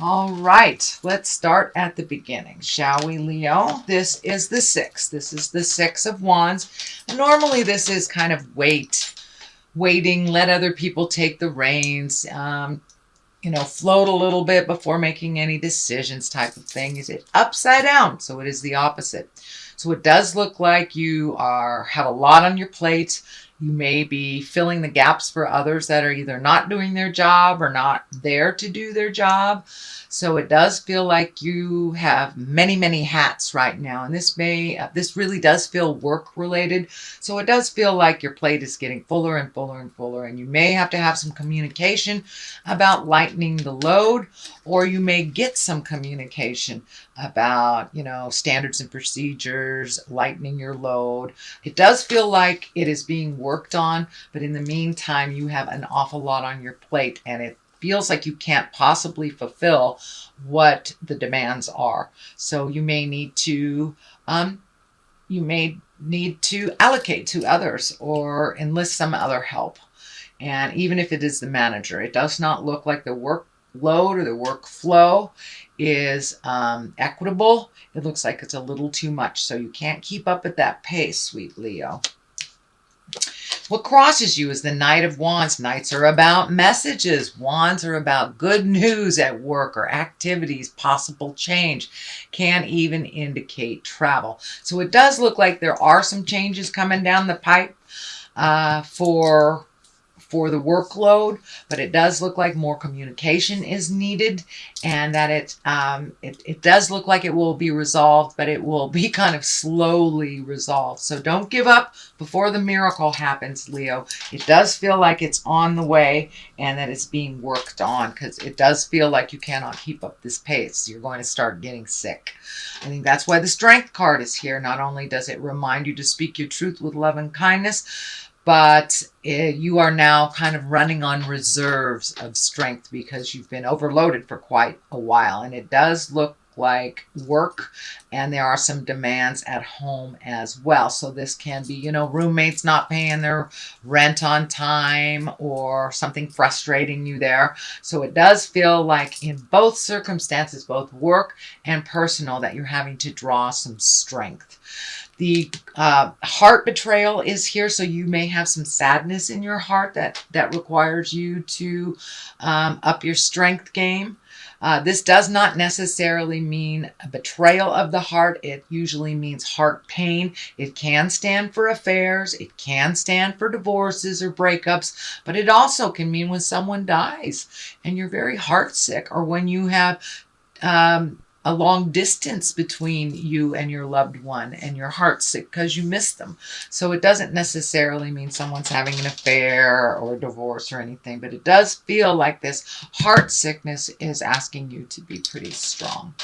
All right, let's start at the beginning, shall we, Leo? This is the six. This is the Six of Wands. And normally this is kind of waiting, let other people take the reins, float a little bit before making any decisions type of thing. Is it upside down? So it is the opposite. So it does look like you have a lot on your plate. You may be filling the gaps for others that are either not doing their job or not there to do their job. So it does feel like you have many, many hats right now. And this really does feel work related. So it does feel like your plate is getting fuller and fuller and fuller. And you may have to have some communication about lightening the load, or you may get some communication about, standards and procedures, lightening your load. It does feel like it is being worked on, but in the meantime, you have an awful lot on your plate, and it feels like you can't possibly fulfill what the demands are. So you may need to allocate to others or enlist some other help. And even if it is the manager, it does not look like the workload or the workflow is equitable. It looks like it's a little too much. So you can't keep up at that pace, sweet Leo. What crosses you is the Knight of Wands. Knights are about messages. Wands are about good news at work or activities, possible change. Can even indicate travel. So it does look like there are some changes coming down the pipe for the workload, but it does look like more communication is needed, and that it does look like it will be resolved, but it will be kind of slowly resolved. So don't give up before the miracle happens, Leo. It does feel like it's on the way and that it's being worked on, because it does feel like you cannot keep up this pace. You're going to start getting sick. I think that's why the Strength card is here. Not only does it remind you to speak your truth with love and kindness, but you are now kind of running on reserves of strength because you've been overloaded for quite a while. And it does look like work, and there are some demands at home as well. So this can be, roommates not paying their rent on time or something frustrating you there. So it does feel like in both circumstances, both work and personal, that you're having to draw some strength. The heart betrayal is here, so you may have some sadness in your heart that requires you to up your strength game. This does not necessarily mean a betrayal of the heart. It usually means heart pain. It can stand for affairs. It can stand for divorces or breakups, but it also can mean when someone dies and you're very heartsick, or when you have a long distance between you and your loved one and your heart's sick because you miss them. So it doesn't necessarily mean someone's having an affair or a divorce or anything, but it does feel like this heart sickness is asking you to be pretty strong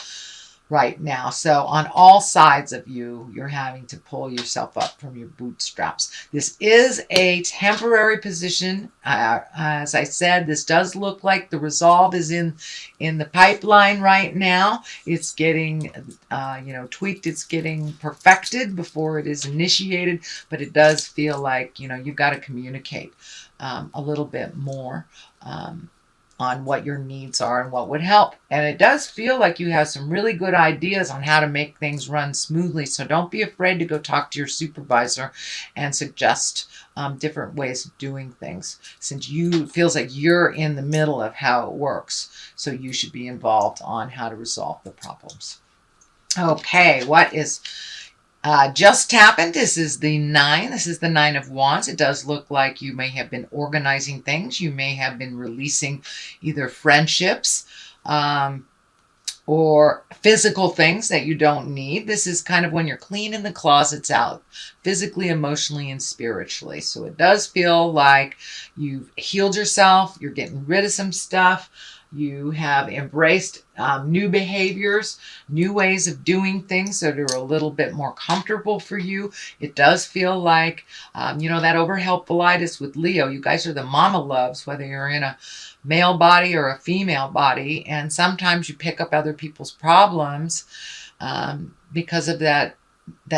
right now. So on all sides of you, you're having to pull yourself up from your bootstraps. This is a temporary position. As I said, this does look like the resolve is in the pipeline right now. It's getting, tweaked. It's getting perfected before it is initiated. But it does feel like, you've got to communicate a little bit more on what your needs are and what would help. And it does feel like you have some really good ideas on how to make things run smoothly. So don't be afraid to go talk to your supervisor and suggest different ways of doing things, since it feels like you're in the middle of how it works. So you should be involved on how to resolve the problems. Okay, what is just happened? This is the 9. This is the 9 of Wands. It does look like you may have been organizing things. You may have been releasing either friendships or physical things that you don't need. This is kind of when you're cleaning the closets out, physically, emotionally, and spiritually. So it does feel like you've healed yourself. You're getting rid of some stuff. You have embraced new behaviors, new ways of doing things that are a little bit more comfortable for you. It does feel like, that overhelpful-itis with Leo. You guys are the mama loves, whether you're in a male body or a female body. And sometimes you pick up other people's problems because of that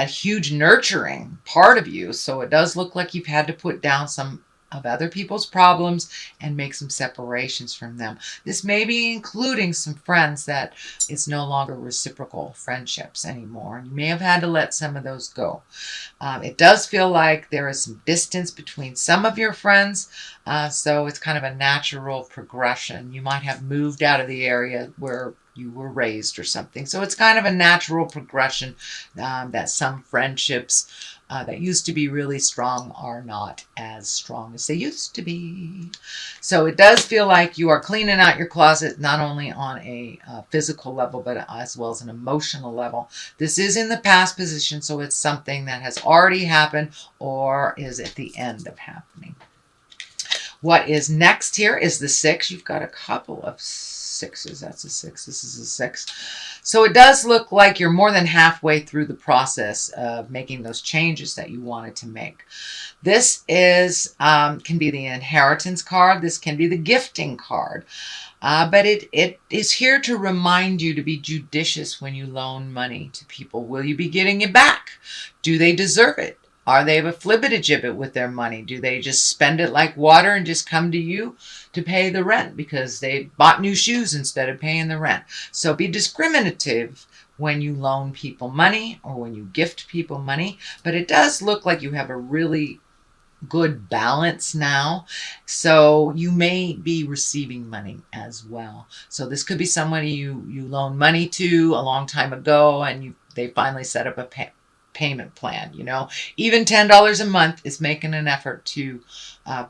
huge nurturing part of you. So it does look like you've had to put down some of other people's problems and make some separations from them. This may be including some friends that it's no longer reciprocal friendships anymore. You may have had to let some of those go. It does feel like there is some distance between some of your friends, so it's kind of a natural progression. You might have moved out of the area where you were raised or something. So it's kind of a natural progression that some friendships that used to be really strong are not as strong as they used to be. So it does feel like you are cleaning out your closet, not only on a physical level, but as well as an emotional level. This is in the past position, so it's something that has already happened or is at the end of happening. What is next here is the 6. You've got a couple of 6s. That's a 6. This is a 6. So it does look like you're more than halfway through the process of making those changes that you wanted to make. This is can be the inheritance card. This can be the gifting card. But it is here to remind you to be judicious when you loan money to people. Will you be getting it back? Do they deserve it? Are they a flibbertigibbet with their money? Do they just spend it like water and just come to you to pay the rent because they bought new shoes instead of paying the rent? So be discriminative when you loan people money or when you gift people money. But it does look like you have a really good balance now. So you may be receiving money as well. So this could be somebody you loaned money to a long time ago and they finally set up a payment plan. You know, even $10 a month is making an effort to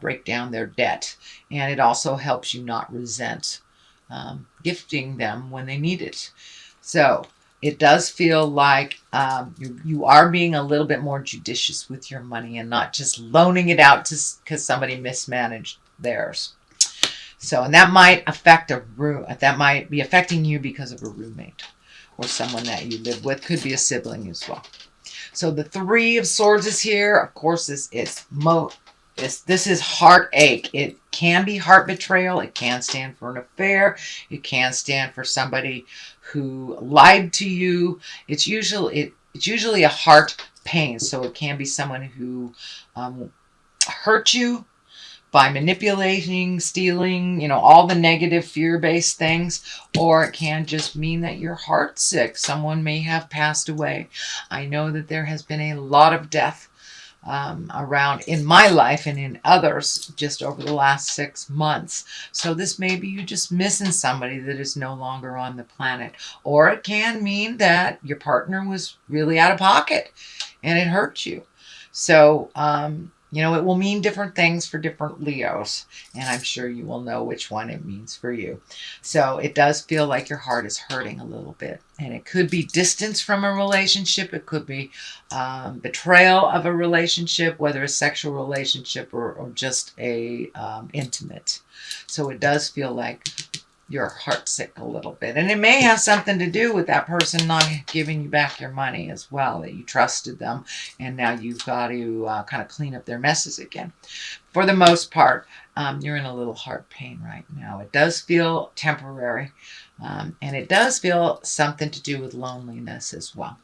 break down their debt, and it also helps you not resent gifting them when they need it. So it does feel like you are being a little bit more judicious with your money and not just loaning it out because somebody mismanaged theirs. So, and that might affect that might be affecting you because of a roommate or someone that you live with. Could be a sibling as well. So the 3 of Swords is here. Of course, this is heartache. It can be heart betrayal. It can stand for an affair. It can stand for somebody who lied to you. It's usually a heart pain. So it can be someone who hurt you by manipulating, stealing, you know, all the negative fear-based things, or it can just mean that you're heartsick. Someone may have passed away. I know that there has been a lot of death around in my life and in others just over the last 6 months. So this may be you just missing somebody that is no longer on the planet. Or it can mean that your partner was really out of pocket and it hurt you. So, you know, it will mean different things for different Leos, and I'm sure you will know which one it means for you. So it does feel like your heart is hurting a little bit, and it could be distance from a relationship. It could be betrayal of a relationship, whether a sexual relationship or just a intimate. So it does feel like you're heartsick a little bit. And it may have something to do with that person not giving you back your money as well, that you trusted them and now you've got to kind of clean up their messes again. For the most part, you're in a little heart pain right now. It does feel temporary, and it does feel something to do with loneliness as well.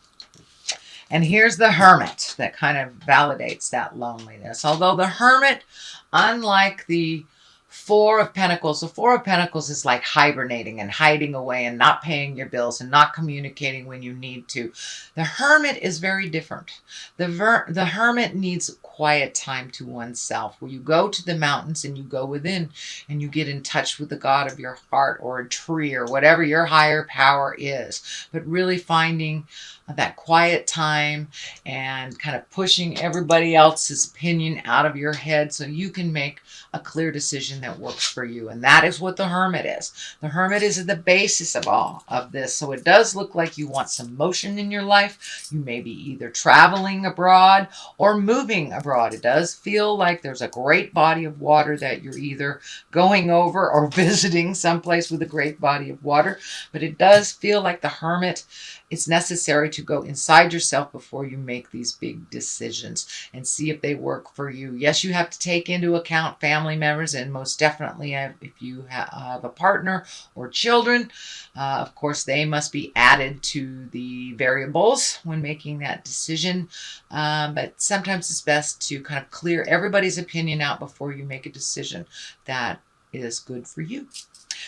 And here's the Hermit that kind of validates that loneliness. Although the Hermit, unlike the 4 of Pentacles. The 4 of Pentacles is like hibernating and hiding away and not paying your bills and not communicating when you need to. The Hermit is very different. The Hermit needs quiet time to oneself, where you go to the mountains and you go within and you get in touch with the God of your heart or a tree or whatever your higher power is. But really finding that quiet time and kind of pushing everybody else's opinion out of your head so you can make a clear decision that works for you. And that is what the Hermit is. The Hermit is the basis of all of this. So it does look like you want some motion in your life. You may be either traveling abroad or moving abroad. It does feel like there's a great body of water that you're either going over or visiting someplace with a great body of water. But it does feel like the Hermit, it's necessary to go inside yourself before you make these big decisions and see if they work for you. Yes, you have to take into account family members, and most most definitely if you have a partner or children, of course, they must be added to the variables when making that decision. But sometimes it's best to kind of clear everybody's opinion out before you make a decision that is good for you.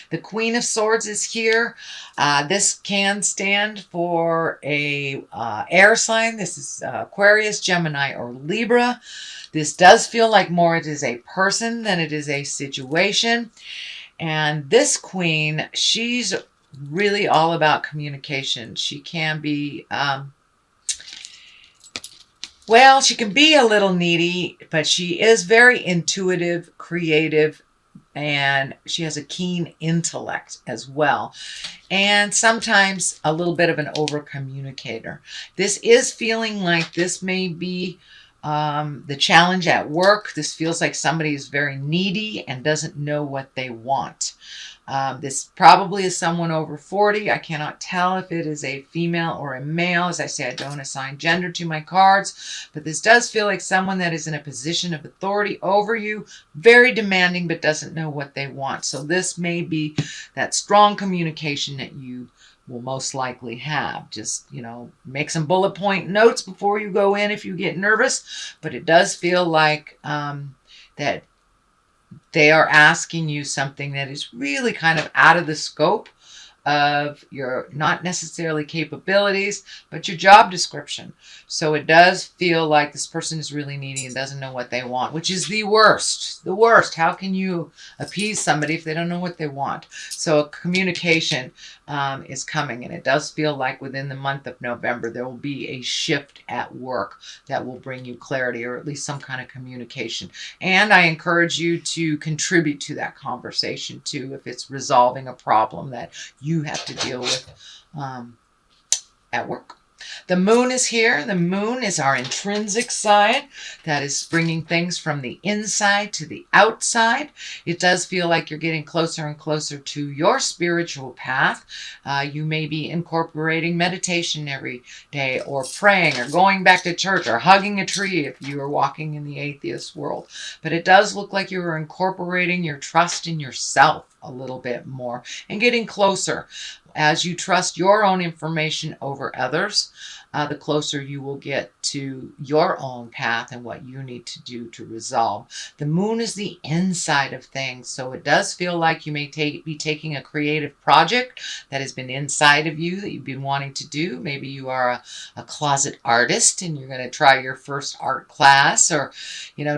The Queen of Swords is here. This can stand for a air sign. This is Aquarius, Gemini, or Libra. This does feel like more it is a person than it is a situation. And this Queen, she's really all about communication. She can be, well, she can be a little needy, but she is very intuitive, creative, and she has a keen intellect as well. And sometimes a little bit of an over communicator. This is feeling like this may be the challenge at work. This feels like somebody is very needy and doesn't know what they want. This probably is someone over 40. I cannot tell if it is a female or a male. As I say, I don't assign gender to my cards, but this does feel like someone that is in a position of authority over you, very demanding, but doesn't know what they want. So this may be that strong communication that you will most likely have. Just, make some bullet point notes before you go in if you get nervous, but it does feel like that they are asking you something that is really kind of out of the scope of your, not necessarily capabilities, but your job description. So it does feel like this person is really needy and doesn't know what they want, which is the worst. The worst. How can you appease somebody if they don't know what they want? So communication is coming, and it does feel like within the month of November there will be a shift at work that will bring you clarity, or at least some kind of communication. And I encourage you to contribute to that conversation too, if it's resolving a problem that you have to deal with at work. The moon is here. The moon is our intrinsic side that is bringing things from the inside to the outside. It does feel like you're getting closer and closer to your spiritual path. You may be incorporating meditation every day, or praying, or going back to church, or hugging a tree if you are walking in the atheist world. But it does look like you are incorporating your trust in yourself a little bit more and getting closer. As you trust your own information over others, the closer you will get to your own path and what you need to do to resolve. The moon is the inside of things, so it does feel like you may be taking a creative project that has been inside of you that you've been wanting to do. Maybe you are a closet artist and you're going to try your first art class, or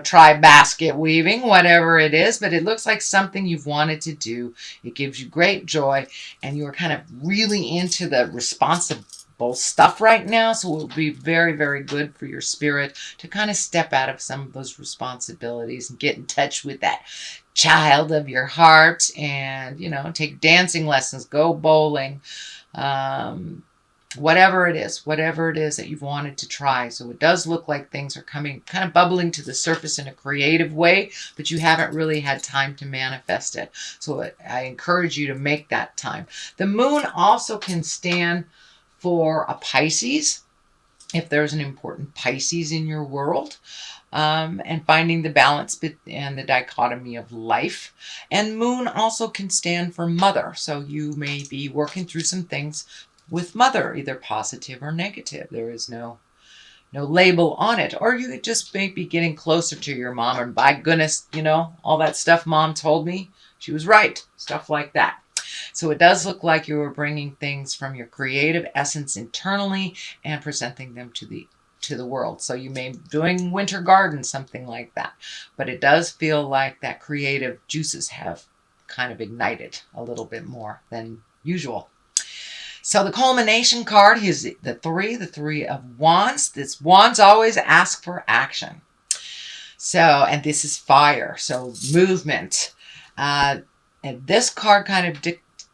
try basket weaving, whatever it is, but it looks like something you've wanted to do. It gives you great joy, and you're kind of really into the responsibility stuff right now, so it will be very, very good for your spirit to kind of step out of some of those responsibilities and get in touch with that child of your heart, and take dancing lessons, go bowling, whatever it is that you've wanted to try. So it does look like things are coming, kind of bubbling to the surface in a creative way, but you haven't really had time to manifest it. So I encourage you to make that time. The moon also can stand for a Pisces, if there's an important Pisces in your world, and finding the balance and the dichotomy of life. And moon also can stand for mother, so you may be working through some things with mother, either positive or negative. There is no label on it. Or you could just may be getting closer to your mom, and by goodness, all that stuff mom told me, she was right, stuff like that. So it does look like you are bringing things from your creative essence internally and presenting them to the world. So you may be doing winter garden, something like that. But it does feel like that creative juices have kind of ignited a little bit more than usual. So the culmination card is the three of wands. This wands always ask for action. So, and this is fire, so movement. And this card kind of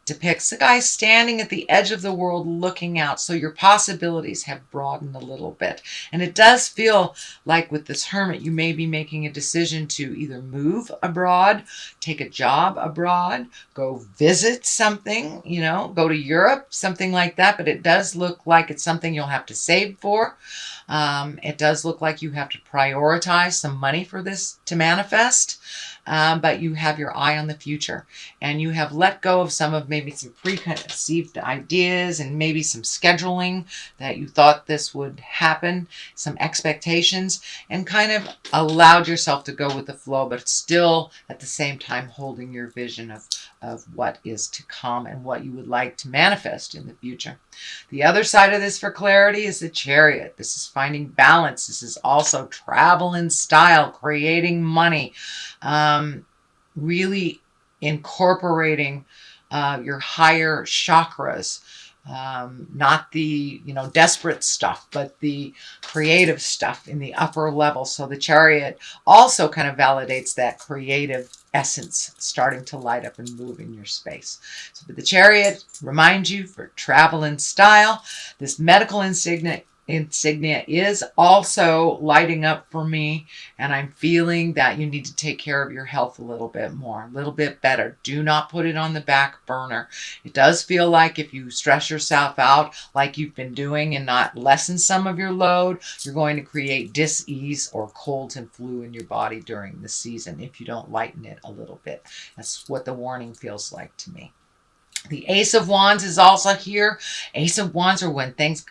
depicts the guy standing at the edge of the world looking out. So your possibilities have broadened a little bit. And it does feel like with this hermit, you may be making a decision to either move abroad, take a job abroad, go visit something, go to Europe, something like that. But it does look like it's something you'll have to save for. It does look like you have to prioritize some money for this to manifest. but you have your eye on the future, and you have let go of some of maybe some preconceived ideas and maybe some scheduling that you thought this would happen, some expectations, and kind of allowed yourself to go with the flow, but still at the same time holding your vision of what is to come and what you would like to manifest in the future. The other side of this for clarity is the Chariot. This is finding balance. This is also travel in style, creating money, really incorporating your higher chakras. Not the desperate stuff, but the creative stuff in the upper level. So the Chariot also kind of validates that creative essence starting to light up and move in your space. So but the Chariot reminds you for travel and style. This medical insignia is also lighting up for me, and I'm feeling that you need to take care of your health a little bit more, a little bit better. Do not put it on the back burner. It does feel like if you stress yourself out like you've been doing and not lessen some of your load, you're going to create dis-ease or colds and flu in your body during the season if you don't lighten it a little bit. That's what the warning feels like to me. The Ace of Wands is also here. Ace of Wands are when things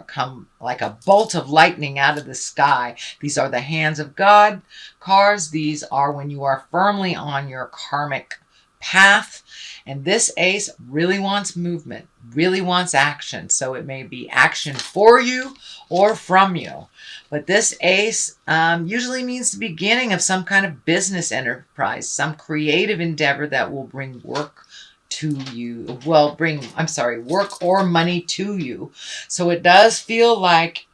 come like a bolt of lightning out of the sky. These are the hands of God cards. These are when you are firmly on your karmic path. And this ace really wants movement, really wants action. So it may be action for you or from you. But this ace usually means the beginning of some kind of business enterprise, some creative endeavor that will bring work to you, work or money to you. So it does feel like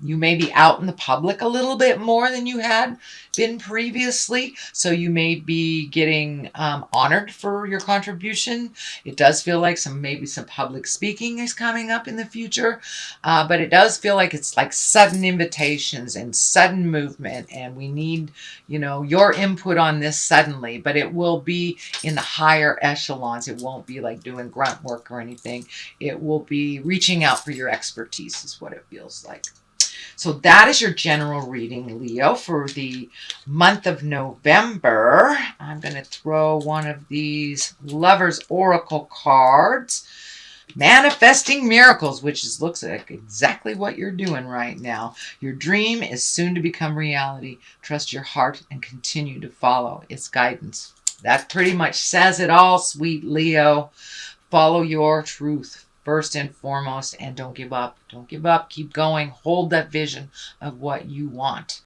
you may be out in the public a little bit more than you had been previously. So you may be getting honored for your contribution. It does feel like maybe some public speaking is coming up in the future. But it does feel like it's like sudden invitations and sudden movement. And we need, your input on this suddenly, but it will be in the higher echelons. It won't be like doing grunt work or anything. It will be reaching out for your expertise is what it feels like. So that is your general reading, Leo, for the month of November. I'm going to throw one of these Lover's Oracle cards. Manifesting miracles, which looks like exactly what you're doing right now. Your dream is soon to become reality. Trust your heart and continue to follow its guidance. That pretty much says it all, sweet Leo. Follow your truth first and foremost, and don't give up. Don't give up. Keep going. Hold that vision of what you want.